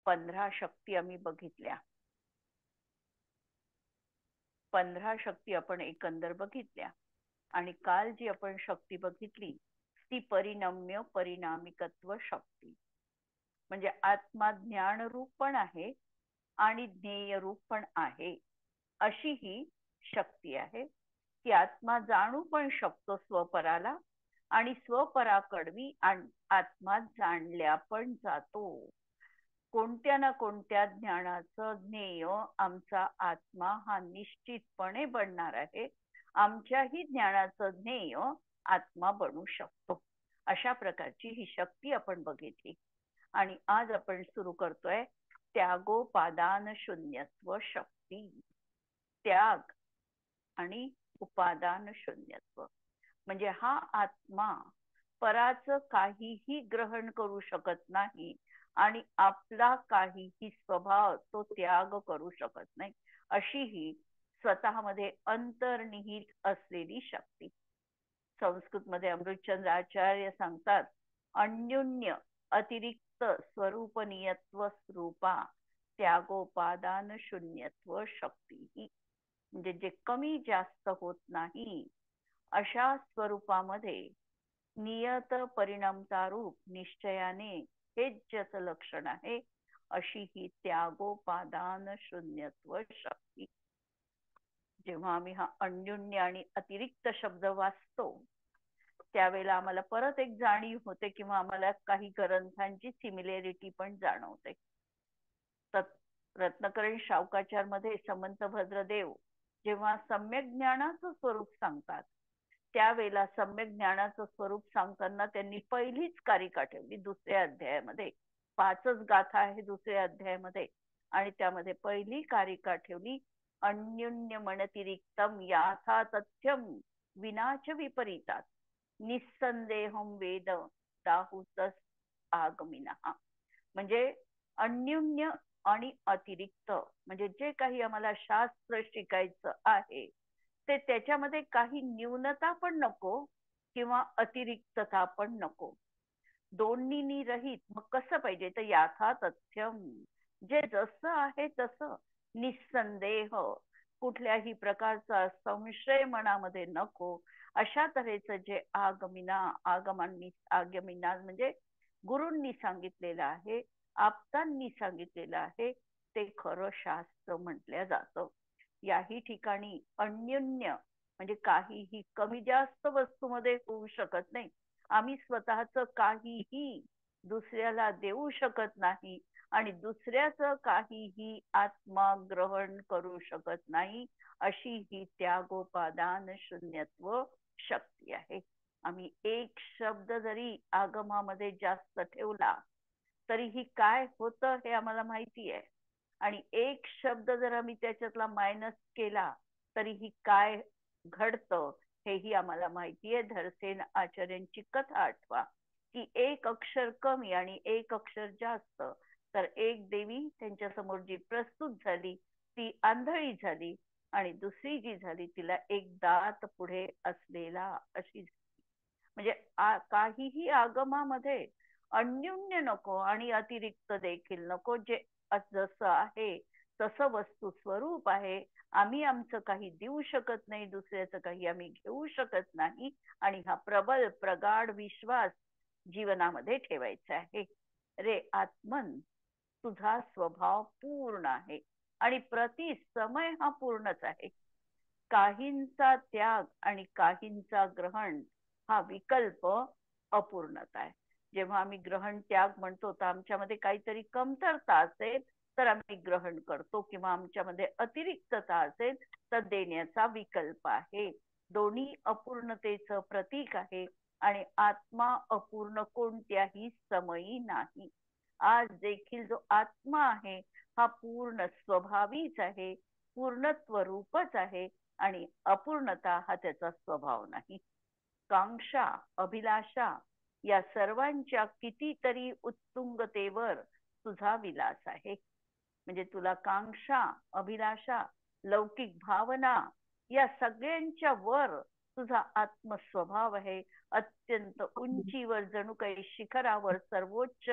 15 शक्ती आम्ही बघितल्या. 15 शक्ती आपण एकंदर बघितल्या. आणि काल जी आपण शक्ती बघितली ती परिणम्य परिणामिकत्व शक्ती. म्हणजे आत्मा ज्ञान रूप पण आहे आणि ज्ञेय रूप पण आहे, अशी ही शक्ती आहे. की आत्मा जाणू पण शकतो स्वपराला आणि स्वपराकडवी आत्मा जाणल्या पण जातो. कोणत्या ना कोणत्या ज्ञानाचं ज्ञेय आमचा आत्मा हा निश्चितपणे बनणार आहे. आमच्याही ज्ञानाचं ज्ञेय आत्मा बनू शकतो. अशा प्रकारची ही शक्ती आपण बघितली. आणि आज आपण सुरू करतोय त्यागोपादान शून्यत्व शक्ती. त्याग आणि उपादान शून्यत्व म्हणजे हा आत्मा पराचं काहीही ग्रहण करू शकत नाही आणि आपला काहीही स्वभाव तो त्याग करू शकत नाही, अशी ही स्वतःमध्ये अंतर्निहित असलेली शक्ती. संस्कृत मध्ये अमृतचंद्र आचार्य सांगतात, अन्योन्य अतिरिक्त स्वरूपनीयत्व स्वरूपा त्यागोपादान शून्यत्व शक्ती ही. म्हणजे जे कमी जास्त होत नाही अशा स्वरूपामध्ये नियत परिणामता रूप निश्चयाने हेच ज्याचं लक्षण आहे, अशी ही त्यागोपादान शून्यत्व शक्ती. जेव्हा आम्ही हा अन्योन्य आणि अतिरिक्त शब्द वाचतो त्यावेळेला आम्हाला परत एक जाणीव होते किंवा आम्हाला काही ग्रंथांची सिमिलॅरिटी पण जाणवते. रत्नकरण शावकाचार मध्ये समंत भद्रदेव जेव्हा सम्यक ज्ञानाचं स्वरूप सांगतात त्यावेळेला सम्यक ज्ञानाचं स्वरूप सांगताना त्यांनी पहिलीच कारिका ठेवली दुसऱ्या अध्यायामध्ये. 5च गाथा आहे दुसऱ्या अध्यायामध्ये आणि त्यामध्ये पहिली कारिका ठेवली अन्योन्य मनतिरिक्तम याथा तथ्यम विनाच विपरीतात निस्संदेहम वेद दाहुतस आगमिनः. म्हणजे अन्योन्य आणि अतिरिक्त म्हणजे जे काही आम्हाला शास्त्र शिकायचं आहे ते त्याच्यामध्ये काही न्यूनता पण नको किंवा अतिरिक्तता पण नको, दोन्हीनी रहित. मग कसं पाहिजे तर याथा तथ्यम, जे जसं आहे तसं निस्संदेह, कुठल्याही प्रकारचा संशय मनामध्ये नको, अशा तऱ्हेचं जे आगमिना म्हणजे गुरूंनी सांगितलेलं आहे, आप्तांनी सांगितलेलं आहे ते खरं शास्त्र म्हटलं जातं. याही ठिकाणी अन्योन्य म्हणजे काहीही कमी जास्त वस्तूमध्ये होऊ शकत नाही. आम्ही स्वतःच काहीही दुसऱ्याला देऊ शकत नाही आणि दुसऱ्याचं काहीही आत्मा ग्रहण करू शकत नाही, अशी ही त्यागोपादान शून्यत्व शक्ती आहे. आम्ही एक शब्द जरी आगमामध्ये जास्त ठेवला तरीही काय होतं हे आम्हाला माहिती आहे आणि एक शब्द जर आम्ही त्याच्यातला मायनस केला तरीही काय घडतं हेही आम्हाला माहिती आहे. धरसेन आचार्यांची कथा आठवा की एक अक्षर कमी आणि एक अक्षर जास्त तर एक देवी त्यांच्या समोर जी प्रस्तुत झाली ती आंधळी झाली आणि दुसरी जी झाली तिला एक दात पुढे असलेला अशी. म्हणजे काहीही आगमामध्ये अन्योन्य नको आणि अतिरिक्त देखील नको, जे जसं आहे तसं वस्तू स्वरूप आहे. आम्ही आमचं काही देऊ शकत नाही, दुसऱ्याचं काही आम्ही घेऊ शकत नाही आणि हा प्रबल प्रगाढ विश्वास जीवनामध्ये ठेवायचा आहे. रे आत्मन, तुझा स्वभाव पूर्ण आहे आणि प्रति समय हा पूर्णच आहे. काहींचा त्याग आणि काहींचा ग्रहण हा विकल्प अपूर्णता आहे. जेव्हा आम्ही ग्रहण त्याग म्हणतो तर आमच्यामध्ये काहीतरी कमतरता असेल तर आम्ही ग्रहण करतो किंवा आमच्यामध्ये अतिरिक्तता असेल तर देण्याचा विकल्प आहे. दोन्ही अपूर्णतेचं प्रतीक आहे आणि आत्मा अपूर्ण कोणत्याही समयी नाही. आज देखील जो आत्मा आहे हा पूर्ण स्वभावीच आहे, पूर्णत्व रूपच आहे आणि अपूर्णता हा त्याचा स्वभाव नाही. कांक्षा अभिलाषा या सर्वांच्या कितीतरी उत्तुंगतेवर तुझा विलास आहे. म्हणजे तुला कांक्षा अभिलाषा लौकिक भावना या सगळ्यांच्या वर तुझा आत्मस्वभाव आहे. अत्यंत उंचीवर जणू काही शिखरावर सर्वोच्च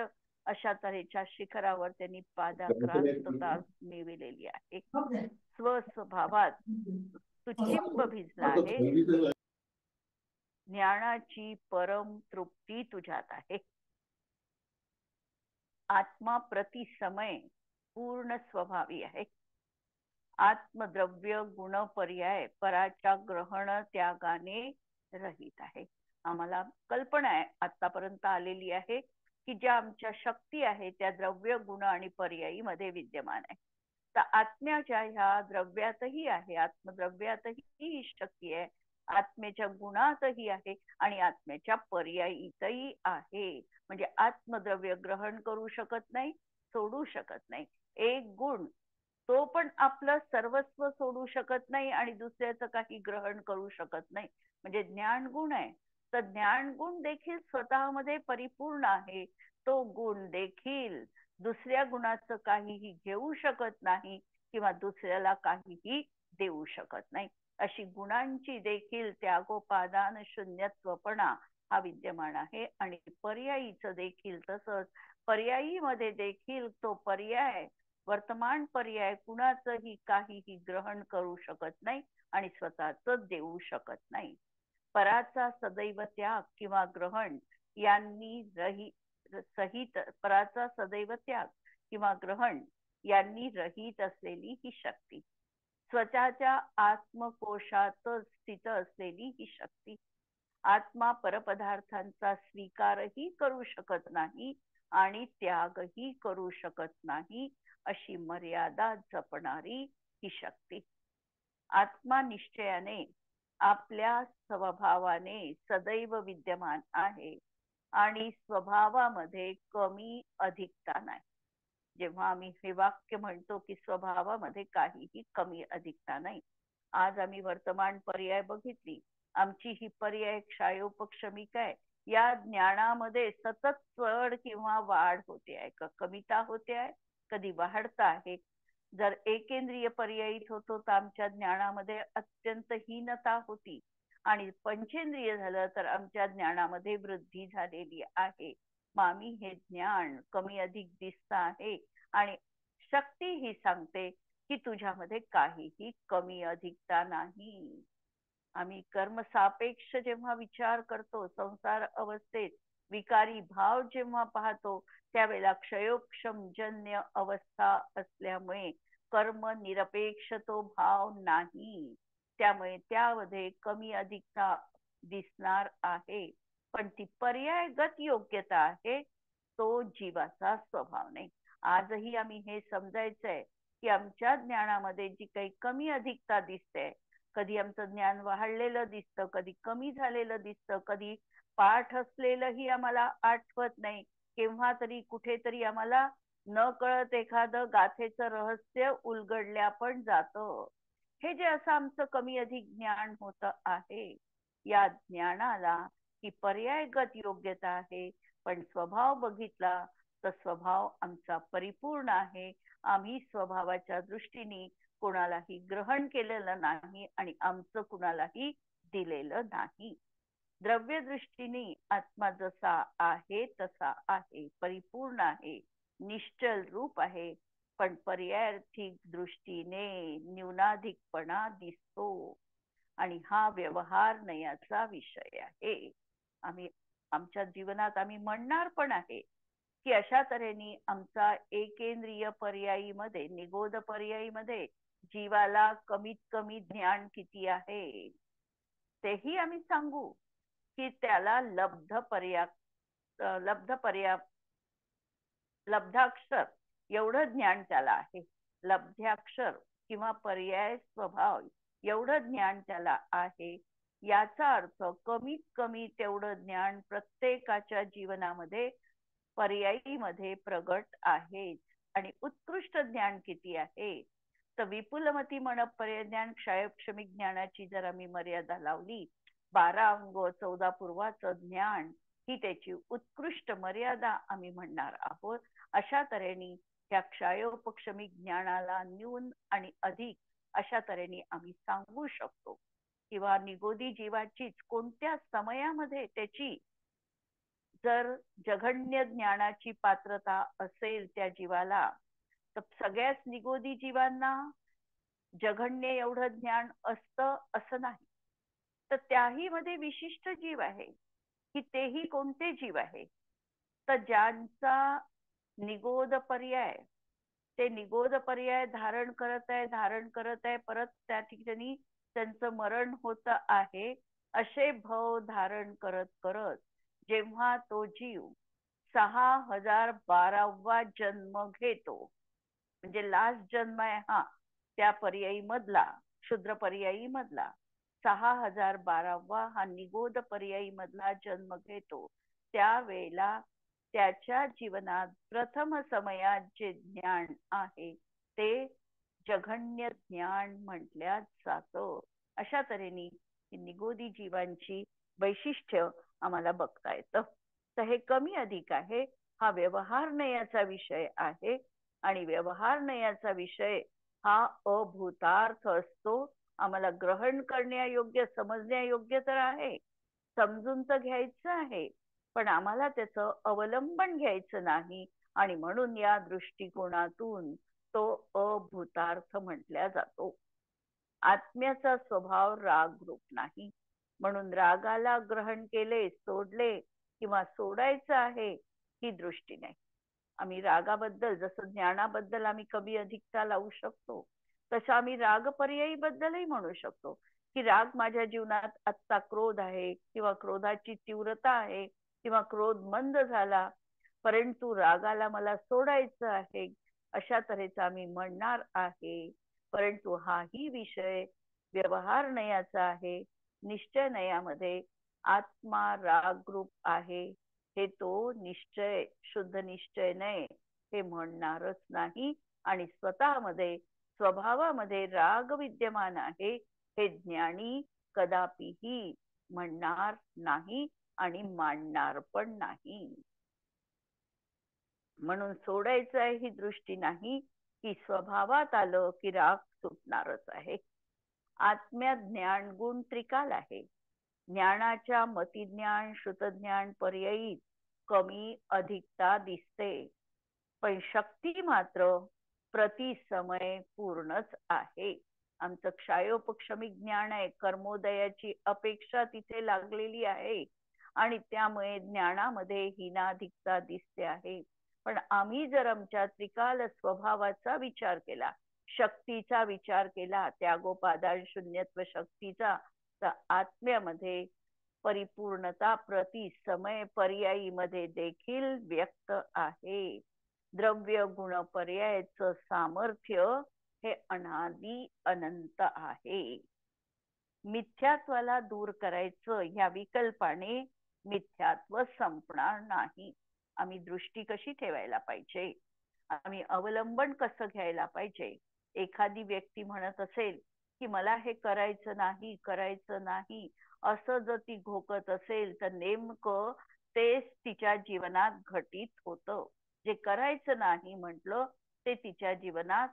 अशा तऱ्हेच्या शिखरावर त्यांनी पादाक्रांतता मिळविलेली आहे. स्वस्वभावात तुचिंब भिजला आहे. ज्ञानाची परम तृप्ती तुझ्यात आहे. आत्मा प्रति समय पूर्ण स्वभावी आहे. आत्मद्रव्य गुण पर्याय पराच्या ग्रहण त्यागाने रहित आहे. आम्हाला कल्पना आहे आतापर्यंत आलेली आहे की ज्या आमच्या शक्ती आहे त्या द्रव्य गुण आणि पर्यायी मध्ये विद्यमान आहे. तर आत्म्याच्या ह्या द्रव्यातही आहे, आत्मद्रव्यातही ही शक्ती आहे, आत्म्याच्या गुणातही आहे आणि आत्म्याच्या पर्यायीतही आहे. म्हणजे आत्मद्रव्य ग्रहण करू शकत नाही, सोडू शकत नाही. एक गुण तो पण आपलं सर्वस्व सोडू शकत नाही आणि दुसऱ्याचं काही ग्रहण करू शकत नाही. म्हणजे ज्ञान गुण आहे तर ज्ञान गुण देखील स्वतःमध्ये परिपूर्ण आहे. तो गुण देखील दुसऱ्या गुणाचं काहीही घेऊ शकत नाही किंवा दुसऱ्याला काहीही देऊ शकत नाही. अशी गुणांची देखील त्यागोपादान शून्यत्वपणा हा विद्यमान आहे. आणि पर्यायीचं देखील तसंच. पर्यायीमध्ये देखील तो पर्याय वर्तमान पर्याय कुणाचंही काहीही ग्रहण करू शकत नाही आणि स्वतःच देऊ शकत नाही. पराचा सदैव त्याग किंवा ग्रहण यांनी सहित पराचा सदैव त्याग किंवा ग्रहण यांनी रहित असलेली ही शक्ती, स्वतःच्या आत्मकोशात स्थित असलेली ही शक्ती, आत्मा परपदार्थांचा स्वीकारही करू शकत नाही आणि त्यागही करू शकत नाही अशी मर्यादा जपणारी ही शक्ती, आत्मा निश्चयाने आपल्या स्वभावाने सदैव विद्यमान आहे आणि स्वभावामध्ये कमी अधिकता नाही. जेव्हा आम्ही हे वाक्य म्हणतो की स्वभावामध्ये काहीही कमी अधिकता नाही. आज आम्ही वर्तमान पर्याय बघितली. आमची ही पर्याय क्षयोपक्षमिक आहे. या ज्ञानामध्ये सतत चढ किंवा वाढ होते आहे, कमीता होते आहे, कधी वाढता आहे. जर एकेंद्रिय पर्यायीत होतो तर आमच्या ज्ञानामध्ये अत्यंत हीनता होती आणि पंचेंद्रिय झालं तर आमच्या ज्ञानामध्ये वृद्धी झालेली आहे. मामी हे ज्ञान कमी अधिक दिसत आहे आणि शक्ती ही सांगते की तुझ्यामध्ये काहीही कमी अधिकता नाही. आम्ही कर्मसापेक्ष जेव्हा विचार करतो, संसार अवस्थेत विकारी भाव जेव्हा पाहतो त्यावेळेला क्षयोक्षमजन्य अवस्था असल्यामुळे कर्म निरपेक्ष तो भाव नाही. त्यामुळे त्यामध्ये कमी अधिकता दिसणार आहे, पण ती पर्यायगत योग्यता आहे, तो जीवाचा स्वभाव नाही. आजही आम्ही हे समजायचंय की आमच्या ज्ञानामध्ये जी काही कमी अधिकता दिसते, कधी आमचं ज्ञान वाढलेलं दिसतं, कधी कमी झालेलं दिसतं, कधी पाठ असलेलंही आम्हाला आठवत नाही, केव्हा तरी कुठेतरी आम्हाला न कळत एखादं गाथेचं रहस्य उलगडल्या पण जातं. हे जे असं आमचं कमी अधिक ज्ञान होत आहे, या ज्ञानाला ही पर्यायगत योग्यता आहे. पण स्वभाव बघितला तर स्वभाव आमचा परिपूर्ण आहे. आम्ही स्वभावाच्या दृष्टीने कोणालाही ग्रहण केलेलं नाही आणि आमचं कुणालाही दिलेलं नाही. द्रव्य दृष्टीने आत्मा जसा आहे तसा आहे, परिपूर्ण आहे, निश्चल रूप आहे. पण पर्यायार्थिक दृष्टीने न्यूनाधिकपणा दिसतो आणि हा व्यवहार नयाचा विषय आहे. आम्ही आमच्या जीवनात आम्ही म्हणणार पण आहे की अशा तऱ्हेने आमचा एकेंद्रिय पर्यायीमध्ये, निगोद पर्यायीमध्ये जीवाला कमीत कमी ज्ञान किती आहे तेही आम्ही सांगू की त्याला लब्धाक्षर एवढं ज्ञान त्याला आहे. लब्ध्याक्षर किंवा पर्याय स्वभाव एवढं ज्ञान त्याला आहे. याचा अर्थ कमीत कमी तेवढं ज्ञान प्रत्येकाच्या जीवनामध्ये पर्यायीमध्ये प्रगट आहे. आणि उत्कृष्ट ज्ञान किती आहे तर विपुलमती मन पर्यज्ञान क्षयक्षमिक ज्ञानाची जर आम्ही मर्यादा लावली, 12 अंग 14 पूर्वाचं ज्ञान ही त्याची उत्कृष्ट मर्यादा आम्ही म्हणणार आहोत. अशा तऱ्हेने त्या क्षयोपक्षमिक ज्ञानाला न्यून आणि अधिक अशा तऱ्हेने आम्ही सांगू शकतो. किंवा निगोदी जीवाचीच कोणत्या समयामध्ये त्याची जर जघन्य ज्ञानाची पात्रता असेल त्या जीवाला, तर सगळ्याच निगोदी जीवांना जघन्य एवढं ज्ञान असतं असं नाही. तर त्याही मध्ये विशिष्ट जीव आहे की तेही कोणते जीव आहे, तर ज्यांचा निगोद पर्याय, ते निगोद पर्याय धारण करत आहे, परत त्या ठिकाणी त्यांचं मरण होत आहे. असे भव धारण करत करत जेव्हा तो जीव 6012वा जन्म घेतो, म्हणजे लास्ट जन्म आहे हा त्या पर्यायी मधला, शूद्र पर्यायी मधला 6012वा हा निगोद पर्यायी मधला जन्म घेतो, त्यावेळेला त्याच्या जीवनात प्रथम समयात जे ज्ञान आहे ते जघन्य ज्ञान म्हटल्या जातं. अशा तऱ्हेने निगोदी जीवांची वैशिष्ट्य आम्हाला बघता येतं. तर हे कमी अधिक आहे, हा व्यवहार नयाचा विषय आहे. आणि व्यवहार नयाचा विषय हा अभूतार्थ असतो. आम्हाला ग्रहण करण्यायोग्य, समजण्यायोग्य तर आहे, समजून तर घ्यायचं आहे, पण आम्हाला त्याचं अवलंबन घ्यायचं नाही. आणि म्हणून या दृष्टिकोनातून तो अभूतार्थ म्हटला जातो. आत्म्याचा स्वभाव राग रूप नाही, म्हणून रागाला ग्रहण केले, सोडले किंवा सोडायचं आहे ही दृष्टी नाही. आम्ही रागाबद्दल, जसं ज्ञानाबद्दल आम्ही कमी अधिकता लावू शकतो, तसं आम्ही राग पर्यायी बद्दलही म्हणू शकतो की राग माझ्या जीवनात आत्ता क्रोध आहे किंवा क्रोधाची तीव्रता आहे किंवा क्रोध मंद झाला, परंतु रागाला मला सोडायचं आहे, अशा तऱ्हेचा आम्ही म्हणणार आहे. परंतु हाही विषय व्यवहार नयाचा आहे. निश्चय नयामध्ये आत्मा राग रूप आहे हे तो निश्चय, शुद्ध निश्चय नय हे म्हणणारच नाही. आणि स्वतःमध्ये, स्वभावामध्ये राग विद्यमान आहे हे ज्ञानी कदापिही म्हणणार नाही आणि मानणार पण नाही. म्हणून सोडायचं आहे ही दृष्टी नाही की स्वभावात आलं की राग सुटणारच आहे. आत्म्यात ज्ञान गुण त्रिकाल आहे. ज्ञानाच्या मतिज्ञान, श्रुतज्ञान पर्यायी कमी अधिकता दिसते, पण शक्ती मात्र प्रति समय पूर्णच आहे. आमचं क्षायोपक्षमिक ज्ञान आहे, कर्मोदयाची अपेक्षा तिथे लागलेली आहे आणि त्यामुळे ज्ञानामध्ये हीनाधिकता दिसते आहे. पण आम्ही जर आमच्या त्रिकाल स्वभावाचा विचार केला, शक्तीचा विचार केला, त्यागोपादान शून्यत्व शक्तीचा, तर आत्म्यामध्ये परिपूर्णता प्रति समय पर्यायी मध्ये देखील व्यक्त आहे. द्रव्य गुण पर्यायाचं सामर्थ्य हे अनादी अनंत आहे. मिथ्यात्वाला दूर करायचं ह्या विकल्पाने मिथ्यात्व संपणार नाही. आम्ही दृष्टी कशी ठेवायला पाहिजे, आम्ही अवलंबन कसं घ्यायला पाहिजे. एखादी व्यक्ती म्हणत असेल की मला हे करायचं नाही असं जर ती घोकत असेल, तर नेमकं तेच तिच्या जीवनात घटित होतं. जे करायचं नाही म्हटलं ते तिच्या जीवनात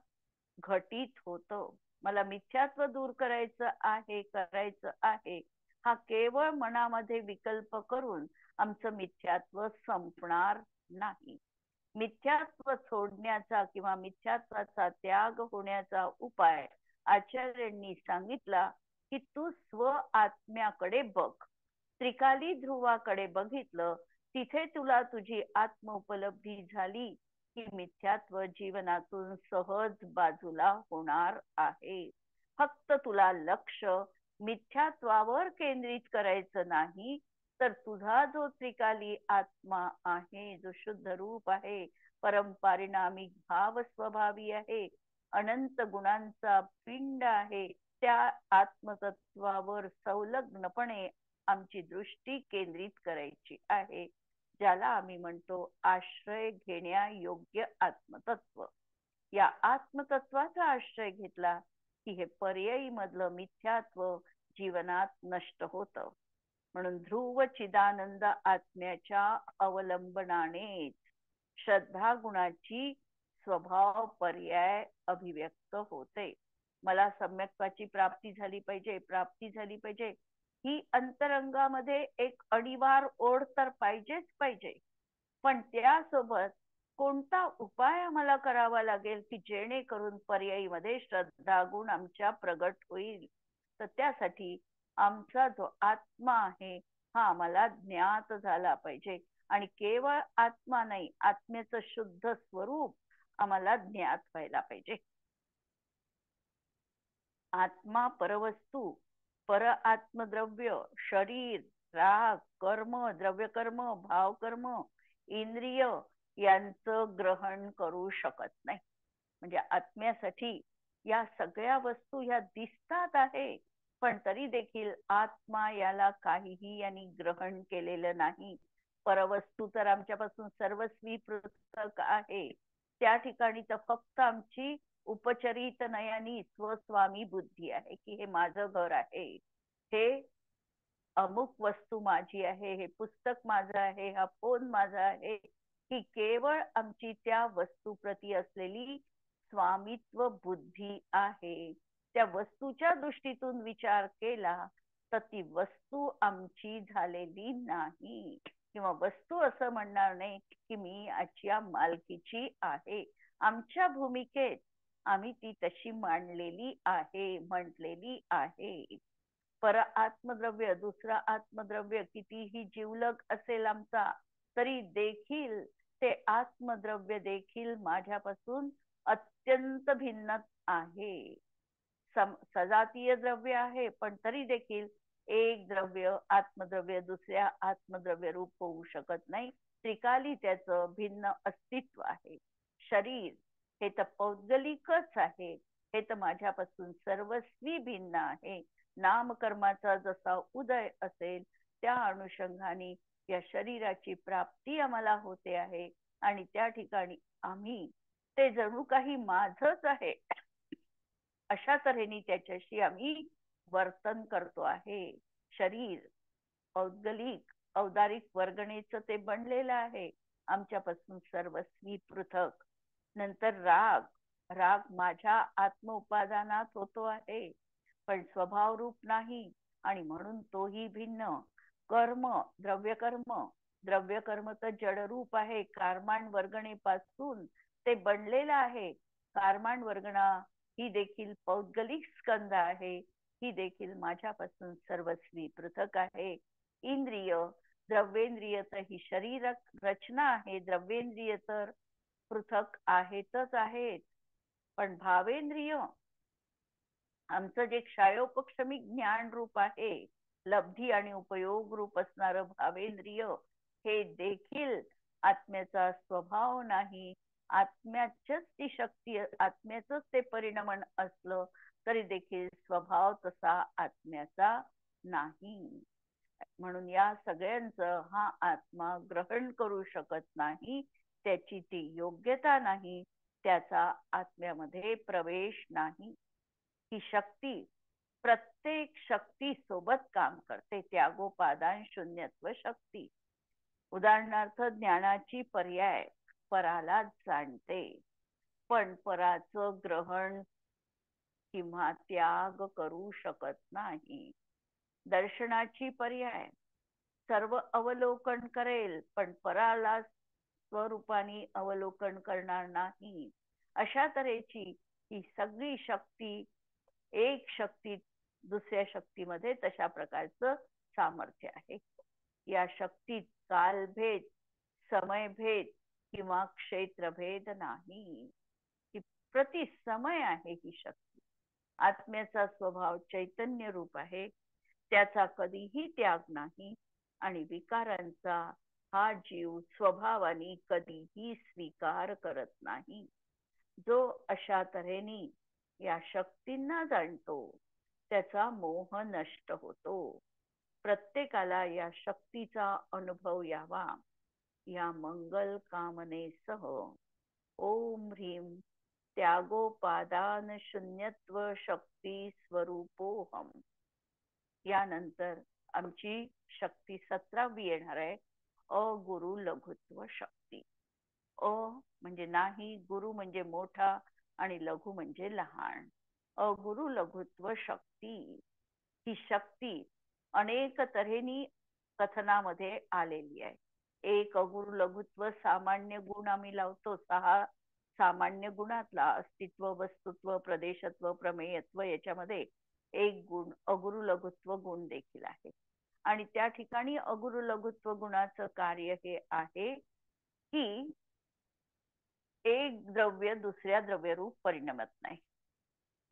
घटित होतं. मला मिथ्यात्व दूर करायचं आहे हा केवळ मनामध्ये विकल्प करून आमचं मिथ्यात्व संपणार नाही. मिथ्यात्व सोडण्याचा किंवा मिथ्यात्वाचा त्याग होण्याचा उपाय आचार्यांनी सांगितला की तू स्व आत्म्याकडे बघ. त्रिकाली ध्रुवाकडे बघितलं, तिथे तुला तुझी आत्म उपलब्धी झाली की मिथ्यात्व जीवनातून सहज बाजूला होणार आहे. फक्त तुला लक्ष मिथ्यात्वावर केंद्रित करायचं नाही, तर तुझा जो त्रिकाली आत्मा आहे, जो शुद्ध रूप आहे, परमपारिणामी भाव स्वभावी आहे, अनंत गुणांचा पिंड आहे, त्या आत्मतत्वावर संलग्नपणे आमची दृष्टी केंद्रित करायची आहे, ज्याला आम्ही म्हणतो आश्रय घेण्यायोग्य आत्मतत्व. या आत्मतत्वाचा आश्रय घेतला की हे पर्यायी मधलं मिथ्यात्व जीवनात नष्ट होतं. म्हणून ध्रुव चिदानंद आत्म्याच्या अवलंबनाने श्रद्धा गुणाची स्वभाव पर्याय अभिव्यक्त होते. मला सम्यक्त्वाची प्राप्ती झाली पाहिजे ही अंतरंगामध्ये एक अणिवार ओढ तर पाहिजेच पाहिजे, पण त्यासोबत कोणता उपाय आम्हाला करावा लागेल की जेणेकरून पर्यायीमध्ये श्रद्धा गुण आमच्या प्रगट होईल. तर त्यासाठी आमचा जो आत्मा आहे हा आम्हाला ज्ञात झाला पाहिजे. आणि केवळ आत्मा नाही, आत्म्याचं शुद्ध स्वरूप आम्हाला ज्ञात व्हायला पाहिजे. आत्मा परवस्तू, पर आत्मद्रव्य, शरीर, राग, कर्म, द्रव्यकर्म, भावकर्म, इंद्रिय यांचं ग्रहण करू शकत नाही. म्हणजे आत्म्यासाठी या सगळ्या वस्तू ह्या दिसतात आहे, पण तरी देखील आत्मा याला काहीही यांनी ग्रहण केलेलं नाही. परवस्तू तर आमच्यापासून सर्वस्वी पृथक आहे. त्या ठिकाणी तर फक्त आमची उपचरित नयनी स्वस्वामी बुद्धी आहे की हे माझं घर आहे, हे अमुक वस्तू माझी आहे, हे पुस्तक माझं आहे, हा फोन माझा आहे. ही केवळ आमची त्या वस्तूप्रती असलेली स्वामित्व बुद्धी आहे. त्या वस्तूच्या दृष्टीतून विचार केला तर ती वस्तू आमची झालेली नाही, किंवा वस्तू असं म्हणणार नाही की मी आजच्या मालकीची आहे. आमच्या भूमिकेत आम्ही ती तशी मांडलेली आहे, म्हटलेली आहे. पर आत्मद्रव्य, दुसरा आत्मद्रव्य कितीही जिवलग असेल आमचा, तरी देखील ते आत्मद्रव्य देखील माझ्यापासून अत्यंत भिन्न आहे. सजातीय द्रव्य आहे, पण तरी देखील एक द्रव्य आत्मद्रव्य दुसऱ्या आत्मद्रव्य रूप होऊ शकत नाही. त्रिकाली त्याचं भिन्न अस्तित्व आहे. शरीर हे तर पौद्गलिकच आहे, हे तर माझ्यापासून सर्वस्वी भिन्न आहे. नामकर्माचा जसा उदय असेल त्या अनुषंगाने या शरीराची प्राप्ती आम्हाला होते आहे, आणि त्या ठिकाणी आम्ही ते जणू काही माझच आहे अशा तऱ्हेने त्याच्याशी आम्ही वर्तन करतो आहे. शरीर औद्गलिक औदारिक वर्गणीचं ते बनलेलं आहे, आमच्यापासून सर्वस्वी पृथक. नंतर राग, राग माझ्या आत्म उपादानात होतो आहे, पण स्वभाव रूप नाही, आणि म्हणून तोही भिन्न. कर्म, द्रव्यकर्म, द्रव्यकर्म तर जडरूप आहे, कार्माण वर्गणेपासून ते बनलेलं आहे. कार्माण वर्गणा ही देखील पौद्गलिक स्कंद आहे, ही देखील माझ्यापासून सर्वस्वी पृथक आहे. इंद्रिय, द्रव्येंद्रिय तर ही शरीर रचना आहे, द्रव्येंद्रिय तर पृथक आहेतच आहेत. पण भावेंद्रिय आमचं जे क्षयोपक्षमी ज्ञान रूप आहे, लब्धी आणि उपयोग रूप असणारं भावेंद्रिय, हे देखील आत्म्याचा स्वभाव नाही. आत्म्याचीच ती शक्ती, आत्म्याचंच ते परिणमन असलं तरी देखील स्वभाव तसा आत्म्याचा नाही. म्हणून या सगळ्यांचं हा आत्मा ग्रहण करू शकत नाही, त्याची ती योग्यता नाही, त्याचा आत्म्यामध्ये प्रवेश नाही. ही शक्ती प्रत्येक शक्ती सोबत काम करते. त्यागोपादान शून्यत्व शक्ती. उदाहरणार्थ ज्ञानाची पर्याय पराला जाणते, पण पराचं ग्रहण किंवा त्याग करू शकत नाही. दर्शनाची पर्याय सर्व अवलोकन करेल, पण पराला स्वरूपाने अवलोकन करणार नाही. अशा तऱ्हेची ही सगळी शक्ती, एक शक्ती दुसऱ्या शक्तीमध्ये तशा प्रकारचं सामर्थ्य आहे. या शक्तीत कालभेद, समयभेद किंवा क्षेत्रभेद नाही. ही प्रति समय आहे ही शक्ती. आत्म्याचा स्वभाव चैतन्य रूप आहे, त्याचा कधीही त्याग नाही, आणि विकारांचा हा जीव स्वभावाने कधीही स्वीकार करत नाही. जो अशा तऱ्हेने या शक्तींना जाणतो त्याचा मोह नष्ट होतो. प्रत्येकाला या शक्तीचा अनुभव यावा या मंगल कामनेसह ओम ह्रीम त्यागोपादान शून्यत्व शक्ती स्वरूपोहम. यानंतर आमची शक्ती 17वी येणार आहे, अगुरु लघुत्व शक्ती. अ म्हणजे नाही, गुरु म्हणजे मोठा, आणि लघु म्हणजे लहान. अगुरु लघुत्व शक्ती ही शक्ती अनेक तऱ्हेनी कथनामध्ये आलेली आहे. एक अगुरु लघुत्व सामान्य गुण आम्ही लावतो. 6 सामान्य गुणातला अस्तित्व, वस्तुत्व, प्रदेशत्व, प्रमेयत्व याच्यामध्ये एक गुण अगुरु लघुत्व गुण देखील आहे. आणि त्या ठिकाणी अगुरु लघुत्व गुणाचं कार्य हे आहे की एक द्रव्य दुसऱ्या द्रव्यरूप परिणमत नाही,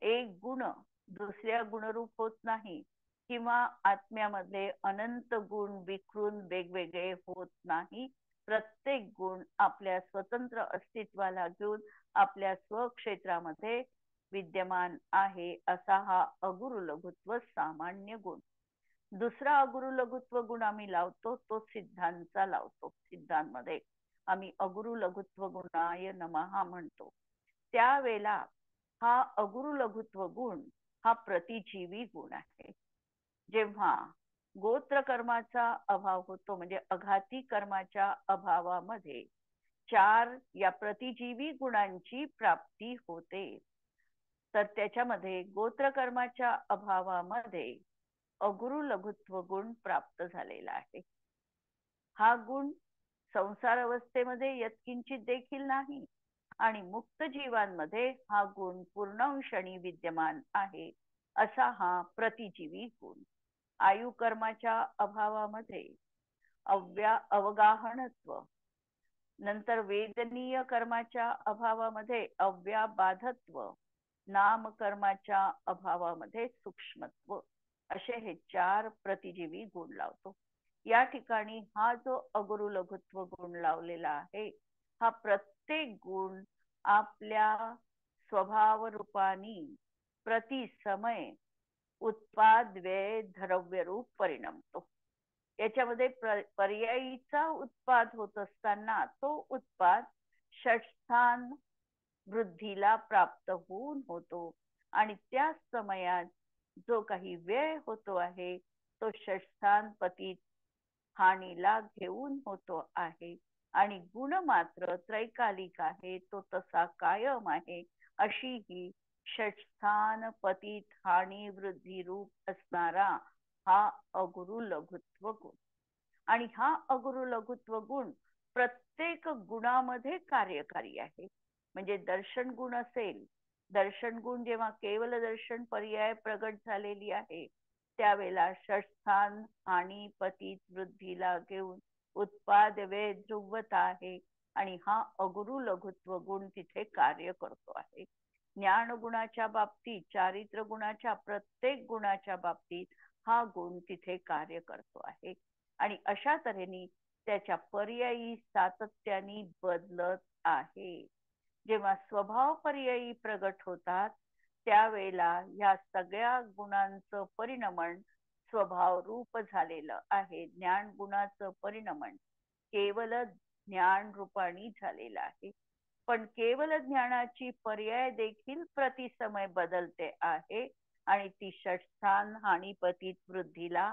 एक गुण दुसऱ्या गुणरूप होत नाही, किंवा आत्म्यामध्ये अनंत गुण विखरून वेगवेगळे होत नाही. प्रत्येक गुण आपल्या स्वतंत्र अस्तित्वाला घेऊन आपल्या स्वक्षेत्रामध्ये विद्यमान आहे, असा हा अगुरु लघुत्व सामान्य गुण. दुसरा अगुरु लघुत्व गुण आम्ही लावतो तो सिद्धांचा लावतो. सिद्धांमध्ये आम्ही अगुरु लघुत्व गुणाय नमः म्हणतो. त्यावेळेला हा अगुरु लघुत्व गुण हा प्रतिजीवी गुण आहे. जेव्हा गोत्र कर्माचा अभाव होतो, म्हणजे अघाती कर्माच्या अभावामध्ये 4 या प्रतिजीवी गुणांची प्राप्ती होते, तर त्याच्यामध्ये गोत्र कर्माच्या अभावामध्ये अगुरु लघुत्व गुण प्राप्त झालेला आहे. हा गुण संसार अवस्थेमध्ये यत्किंचित देखील नाही, आणि मुक्त जीवांमध्ये हा गुण पूर्णांशणी विद्यमान आहे, असा हा प्रतिजीवी गुण. आयु कर्माच्या अभावामध्ये अवगाहनत्व, नंतर वेदनीय कर्माच्या अभावामध्ये अव्याबाधत्व, नाम कर्माच्या अभावामध्ये सूक्ष्मत्व, असे हे 4 प्रतिजीवी गुण लावतो. या ठिकाणी हा जो अगुरु लघुत्व गुण लावलेला आहे, हा प्रत्येक गुण आपल्या स्वभाव रूपानी प्रति समय उत्पाद व्यय द्रव्य रूप परिणमतो. याच्यामध्ये पर्यायीचा उत्पाद होत असताना तो उत्पाद षटस्थान वृद्धीला प्राप्त होऊन होतो, आणि त्या समयात जो काही व्यय होतो आहे तो षटस्थान पतित हानीला घेऊन होतो आहे, आणि गुण मात्र त्रैकालिक आहे, तो तसा कायम आहे. अशी ही षटस्थान पतित हानी वृद्धी रूप असणारा हा अगुरु लघुत्व गुण. आणि हा अगुरु लघुत्व गुण प्रत्येक गुणामध्ये कार्यकारी आहे. म्हणजे दर्शन गुण असेल, दर्शन गुण जेव्हा केवल दर्शन पर्याय प्रगट झालेली आहे, त्यावेळेला षटस्थान हानी पतित वृद्धीला घेऊन उत्पाद व्यय ध्रुवता आहे, आणि हा अगुरु लघुत्व गुण तिथे कार्य करतो आहे. ज्ञान गुणाच्या बाबतीत, चारित्र गुणाच्या प्रत्येक गुणाच्या बाबतीत हा गुण तिथे कार्य करतो आहे, आणि अशा तऱ्हेने त्याच्या पर्यायी सातत्याने बदलत आहे. जेव्हा स्वभाव पर्यायी प्रगट होतात, त्यावेळेला या सगळ्या गुणांचं परिणमन स्वभाव रूप झालेलं आहे. ज्ञान गुणाचं परिणमन केवल ज्ञान रूपाने झालेलं आहे. पण केवल ज्ञानाची पर्याय देखील प्रतिसमय बदलते आहे, आणि ती षटस्थान हानीपतीत वृद्धीला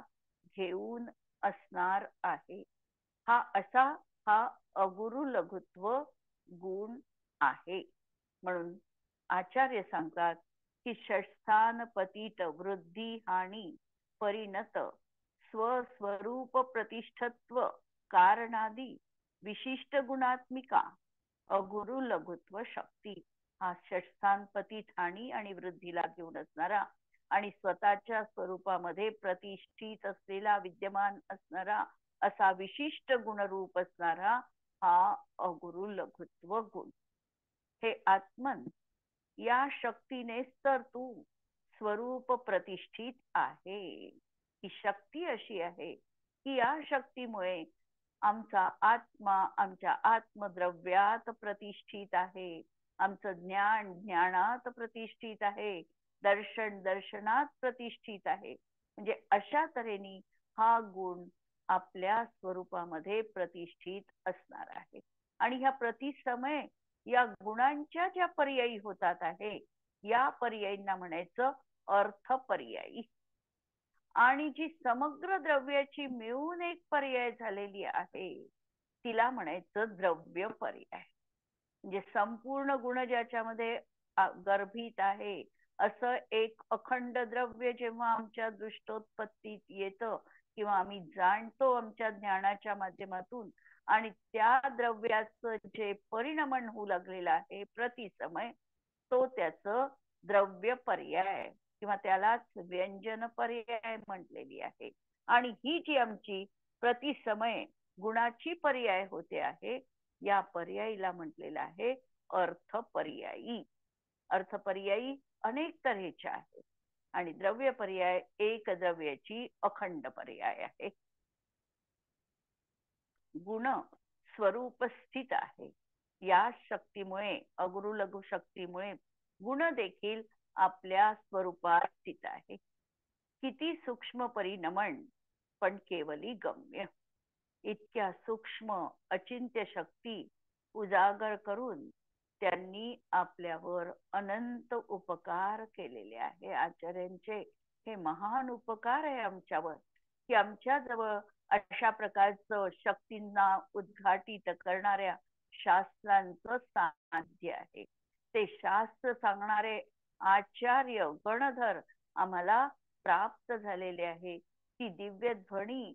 घेऊन असणार आहे. हा असा हा अगुरु लघुत्व गुण आहे. म्हणून आचार्य सांगतात की षटस्थान पतित वृद्धी हानी परिणत स्वस्वरूप प्रतिष्ठत्व कारणादी विशिष्ट गुणात्मिका अगुरु लघुत्व शक्ती हा षटस्थान पतित हानी आणि वृद्धीला घेऊन असणारा, आणि स्वतःच्या स्वरूपामध्ये प्रतिष्ठित असलेला विद्यमान असणारा असा विशिष्ट गुणरूप असणारा हा अगुरु लघुत्व गुण. हे आत्मन, या शक्तीनेच तर तू स्वरूप प्रतिष्ठित आहे. ही शक्ती अशी आहे की या शक्तीमुळे आमचा आत्मा आमच्या आत्मद्रव्यात प्रतिष्ठित आहे, आमचं ज्ञान ज्ञानात प्रतिष्ठित आहे, दर्शन दर्शनात प्रतिष्ठित आहे. म्हणजे अशा तऱ्हेने हा गुण आपल्या स्वरूपामध्ये प्रतिष्ठित असणार आहे. आणि ह्या प्रतिसमय या गुणांच्या ज्या पर्यायी होतात आहे, या पर्यायींना म्हणायचं अर्थ पर्यायी. आणि जी समग्र द्रव्याची मिळून एक पर्याय झालेली आहे, तिला म्हणायचं द्रव्य पर्याय. म्हणजे संपूर्ण गुण ज्याच्यामध्ये गर्भित आहे, असं एक अखंड द्रव्य जेव्हा आमच्या दृष्टोत्पत्तीत येतं किंवा आम्ही जाणतो आमच्या ज्ञानाच्या माध्यमातून, आणि त्या द्रव्याचं जे परिणमन होऊ लागलेलं आहे प्रतिसमय, तो त्याचं द्रव्य पर्याय किंवा त्यालाच व्यंजन पर्याय म्हटलेली आहे. आणि ही जी आमची प्रतिसमय गुणाची पर्याय होते आहे, या पर्यायीला म्हटलेलं आहे अर्थपर्यायी. अर्थपर्यायी अनेक तऱ्हेच्या आहेत आणि द्रव्य पर्याय एक द्रव्याची अखंड पर्याय आहे. गुण स्वरूप स्थित आहे. या शक्तीमुळे, अगुरु लघु शक्तीमुळे गुण देखील आपल्या स्वरूपात स्थित आहे. किती सूक्ष्म परिणमन, पण केवली गम्य. इतक्या सूक्ष्म अचिंत्य शक्ती उजागर करून त्यांनी आपल्यावर अनंत उपकार केलेले आहे. आचार्यांचे हे महान उपकार आहे आमच्यावर, की आमच्या जवळ अशा प्रकारचं शक्तींना उद्घाटित करणाऱ्या शास्त्रांचं सानिध्य आहे. ते शास्त्र सांगणारे आचार्य गणधर आम्हाला प्राप्त झालेले आहे. ती दिव्य ध्वनी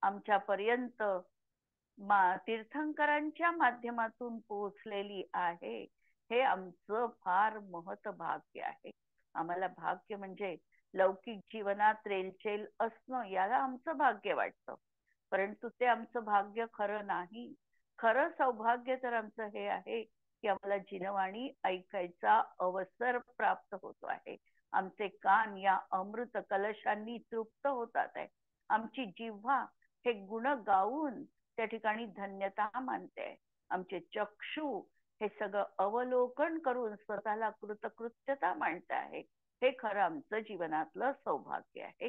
आमच्या पर्यंत तीर्थंकरांच्या माध्यमातून पोहोचलेली आहे. हे आमचं फार महत् भाग्य आहे. आम्हाला भाग्य म्हणजे लौकिक जीवनात रेलचेल असणं, याला आमचं भाग्य वाटतं, परंतु ते आमचं भाग्य खरं नाही. खरं सौभाग्य तर आमचं हे आहे की आम्हाला जिनवाणी ऐकायचा अवसर प्राप्त होतो आहे. आमचे कान या अमृत कलशांनी तृप्त होतात आहे. आमची जिव्हा हे गुण गाऊन त्या ठिकाणी धन्यता मानते. आमचे चक्षु हे सगळं अवलोकन करून स्वतःला कृतकृत्यता मानत आहे. हे खरं आमचं जीवनातलं सौभाग्य आहे.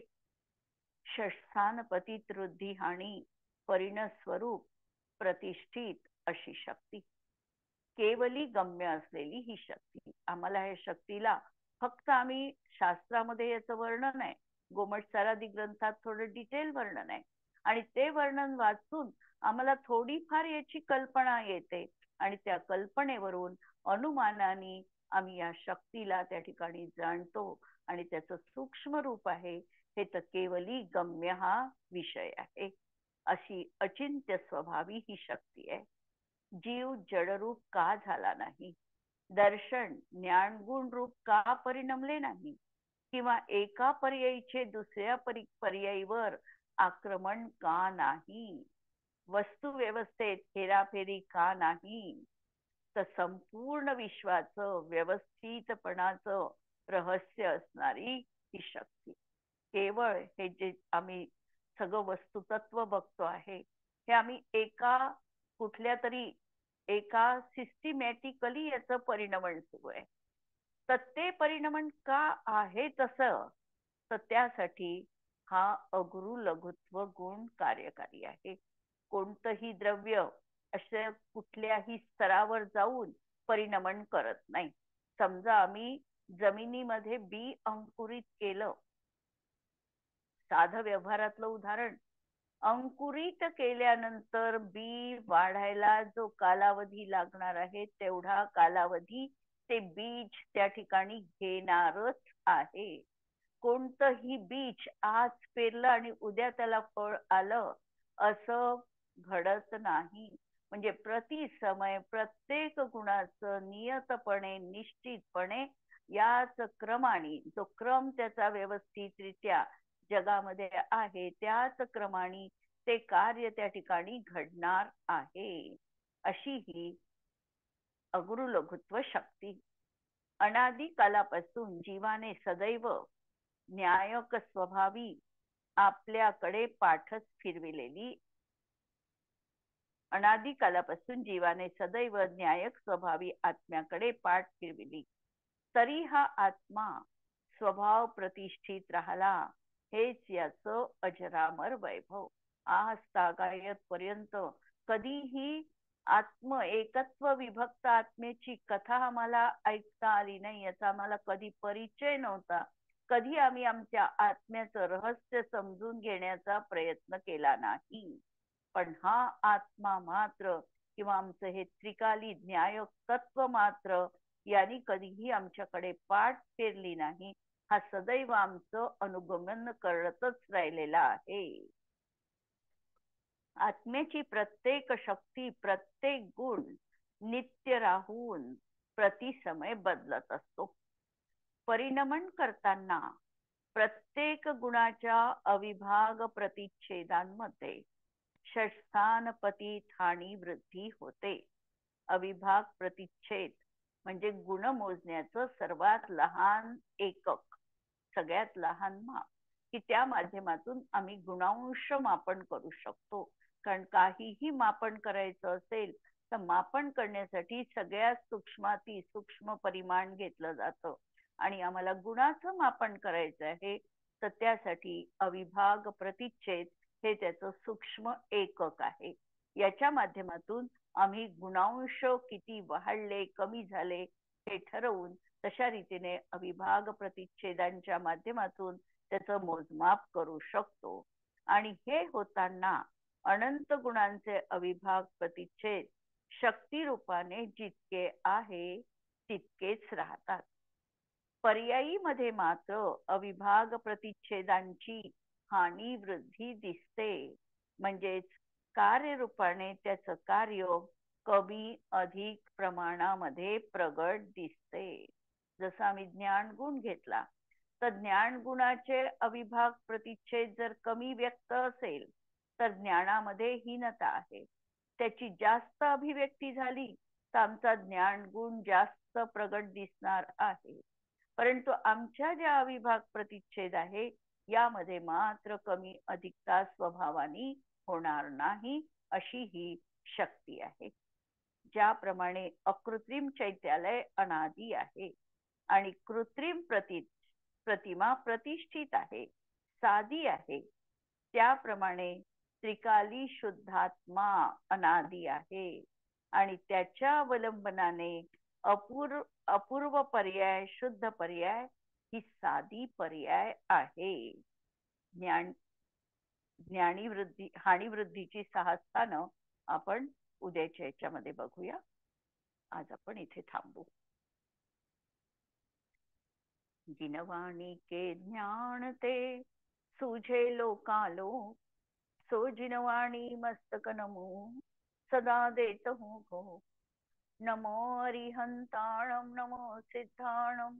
षष्ठान पतितृद्धी हानी परिणस्वरूप प्रतिष्ठित अशी शक्ती, केवली गम्य असलेली ही शक्ती. आम्हाला या शक्तीला फक्त आम्ही शास्त्रामध्ये याचं वर्णन आहे, गोमट सरादी ग्रंथात थोडं डिटेल वर्णन आहे, आणि ते वर्णन वाचून आम्हाला थोडीफार याची कल्पना येते, आणि त्या कल्पनेवरून अनुमानाने आम्ही या शक्तीला त्या ठिकाणी जाणतो, आणि त्याचं सूक्ष्म रूप आहे हे तर केवली गम्य हा विषय आहे. अशी अचिंत्य स्वभावी ही शक्ती आहे. जीव जडरूप का झाला नाही, दर्शन ज्ञानगुण रूप का परिणमले नाही, किंवा एका पर्यायीचे दुसऱ्या पर्यायीवर आक्रमण का नाही, वस्तू व्यवस्थेत हेराफेरी का नाही, तर संपूर्ण विश्वाचं व्यवस्थितपणाचं रहस्य असणारी ही शक्ती. केवळ हे जे आम्ही सगळं वस्तुतत्व बघतो आहे, हे आम्ही एका कुठल्या तरी एका सिस्टमॅटिकली याचं परिणमन सुरू आहे. तर ते परिणमन का आहे तसं, तर त्यासाठी हा अगुरु लघुत्व गुण कार्यकारी आहे. कोणतंही द्रव्य अशा कुठल्याही स्तरावर जाऊन परिणमन करत नाही. समजा आम्ही जमिनीमध्ये बी अंकुरित केलं, साधं व्यवहारातलं उदाहरण, अंकुरित केल्यानंतर बी वाढायला जो कालावधी लागणार आहे तेवढा कालावधी ते बीज त्या ठिकाणी घेणारच आहे. कोणतंही बीज आज पेरलं आणि उद्या त्याला फळ आलं असं घडत नाही. म्हणजे प्रति समय प्रत्येक गुणाचं नियतपणे निश्चितपणे याच क्रमाने, जो क्रम त्याचा व्यवस्थितरित्या जगामध्ये आहे त्याच क्रमाने ते कार्य त्या ठिकाणी घडणार आहे. अशी ही अगुरु लघुत्व शक्ती अनादी कालापासून जीवाने सदैव न्यायक स्वभावी आपल्याकडे पाठच फिरविलेली, अनादी कालापासून जीवाने सदैव न्यायक स्वभावी आत्म्याकडे पाठ फिरविली, तरी हा आत्मा स्वभाव प्रतिष्ठित राहिला. हेच याचं अजरामर वैभव. आज तागायत पर्यंत कधीही आत्म एकत्व विभक्त आत्मेची कथा आम्हाला ऐकता आली नाही, याचा आम्हाला कधी परिचय नव्हता. कधी आम्ही आमच्या आत्म्याचं रहस्य समजून घेण्याचा प्रयत्न केला नाही. पण हा आत्मा मात्र किंवा आमचं हे त्रिकाली न्यायक तत्व मात्र यांनी कधीही आमच्याकडे पाठ फिरली नाही. हा सदैव आमचं अनुगमन करतच राहिलेला आहे. आत्म्याची प्रत्येक शक्ती, प्रत्येक गुण नित्य राहून प्रतिसमय बदलत असतो. परिणमन करताना प्रत्येक गुणाच्या अविभाग प्रतिच्छेदांमध्ये षष्ठान पतित हानी वृद्धी होते. अविभाग प्रतिच्छेद म्हणजे गुण मोजण्याचं सर्वात लहान एकक, सगळ्यात लहान माप, की त्या माध्यमातून आम्ही गुणांश मापन करू शकतो. कारण काहीही मापन करायचं असेल तर मापन करण्यासाठी सगळ्यात सूक्ष्माती सूक्ष्म परिमाण घेतलं जातं. आणि आम्हाला गुणाचं मापन करायचं आहे तर त्यासाठी अविभाग प्रतिच्छेद हे त्याचं सूक्ष्म एकक आहे. याच्या माध्यमातून आम्ही गुणांश किती वाढले कमी झाले हे ठरवून तशा रीतीने अविभाग प्रतिच्छेदांच्या माध्यमातून त्याचं मोजमाप करू शकतो. आणि हे होताना अनंत गुणांचे अविभाग प्रतिच्छेद शक्ती रूपाने जितके आहे तितकेच राहतात. पर्यायी मध्ये मात्र अविभाग प्रतिच्छेदांची हानी वृद्धी दिसते. म्हणजेच कार्यरूपाने त्याचं कार्य कमी अधिक प्रमाणामध्ये प्रगट दिसते. जसं आम्ही ज्ञान गुण घेतला तर ज्ञान गुणाचे अविभाग प्रतिच्छेद जर कमी व्यक्त असेल तर ज्ञानामध्ये हीनता आहे. त्याची जास्त अभिव्यक्ती झाली तर आमचा ज्ञान गुण जास्त प्रगट दिसणार आहे. परंतु आमच्या ज्या अविभाग प्रतिच्छेद आहे यामध्ये मात्र कमी अधिकता स्वभावाने होणार नाही, अशी ही शक्ती आहे. ज्याप्रमाणे अकृत्रिम चैत्यालय अनादी आहे आणि कृत्रिम प्रतिमा प्रतिष्ठित आहे, साधी आहे, त्याप्रमाणे त्रिकाली शुद्धात्मा अनादी आहे आणि त्याच्या अवलंबनाने अपूर्व पर्याय, शुद्ध पर्याय ही साधी पर्याय आहे. ज्ञानी वृद्धी हानी वृद्धीची 6 स्थानं आपण उद्याच्या याच्यामध्ये बघूया. आज आपण इथे थांबू. जिनवाणी के ज्ञान ते सूझे लोकालो, सो जिनवाणी मस्तक नमो सदा देत हूँ गो. नमो अरिहंताणम नमो सिद्धाणम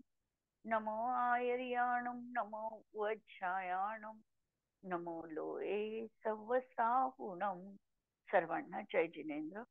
नमो आयर्याणम नमो वज्रायाणम नमो लोये सवसाहुणम. सर्वांना जय जिनेंद्र.